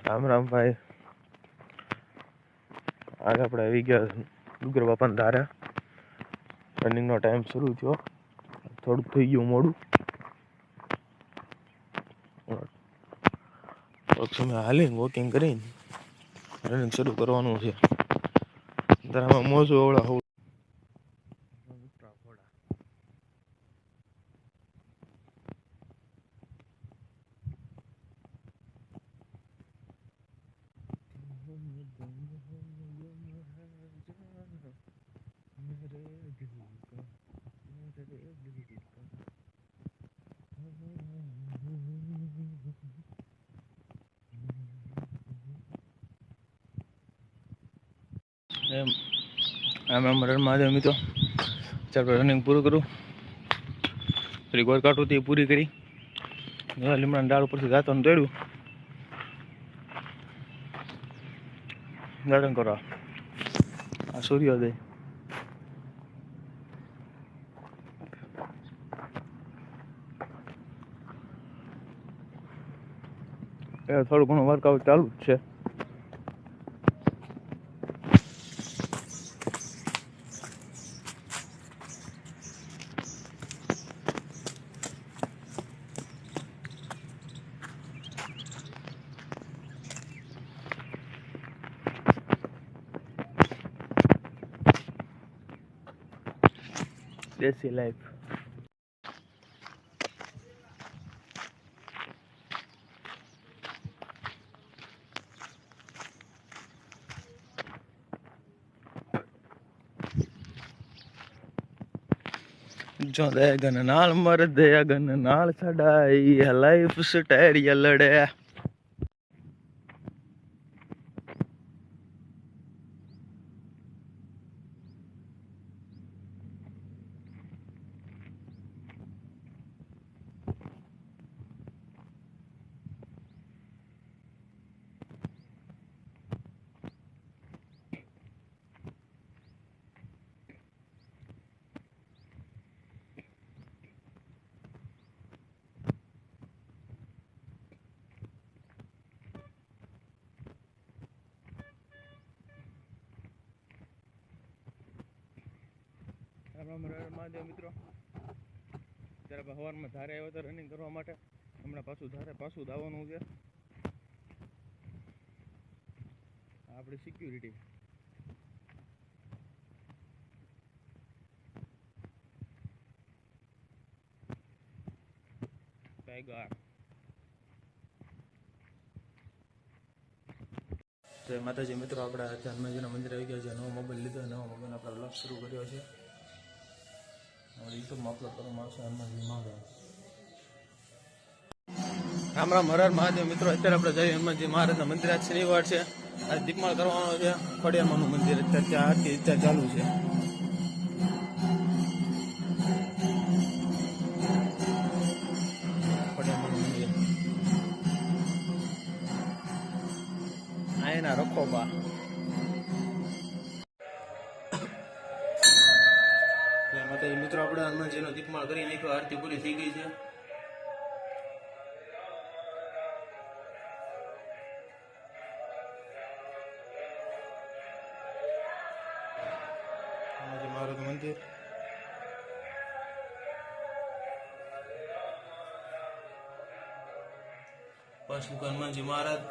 રામ રામ ભાઈ. આજે આપણે આવી ગયા ડુંગર બાપાના ધારે. રનિંગનો ટાઈમ શરૂ થયો, થોડુંક થઈ ગયું મોડું. થોડોક સમય હાલીને વોકિંગ કરીને રનિંગ શરૂ કરવાનું છે. ધારામાં મોજો અવળા હોવું. આમ રનમાં મિત્રો ચાલ રનિંગ પૂરું કરું. પેલી વર્કઆઉટ હતી એ પૂરી કરી. લીમડાના ડાળ ઉપરથી ગાતવાનું દોડ્યું ગાર્ડન કરવા. આ સૂર્યોદય થોડું ઘણું વર્કઆઉટ ચાલુ જ છે. દેશી લાઈફ. જો દેગન નાલ મર દેગન નાલ છડાઈ લાઈફ સ્ટેરિયા લડે. મહાદેવ મિત્રો, ત્યારે સવારમાં ધારે આવ્યો હતો રનિંગ કરવા માટે. હમણાં પાછું દાવાનું છે. આપણી સિક્યુરિટી જય માતાજી મિત્રો, આપણે હનુમાનજીના મંદિર આવી ગયા છે. નવો મોબાઈલ લીધો, નવો મોબાઈલ આપણે વ્લોગ શરૂ કર્યો છે. યુટ્યુબમાં અપલોડ કરવામાં આવશે. હનુમાનજી મહારાજ. રામ રામ હર હર મહાદેવ મિત્રો, અત્યારે આપણે જઈએ હનુમાનજી મહારાજના મંદિર. આજ શનિવાર છે, આજ દીપમાળ કરવાનો છે. ખોડિયારમાંનું મંદિર અત્યારે ત્યાં આરતી અત્યારે ચાલુ છે. ખોડિયારમાંનું મંદિર આયના રખોબા. માતાજી મિત્રો, આપણે હનુમાનજીનો દીપમાળ કરી નાખ્યો. આરતી પૂરી થઈ ગઈ છે. મહારાજ મંદિર બસ હનુમાનજી મહારાજ.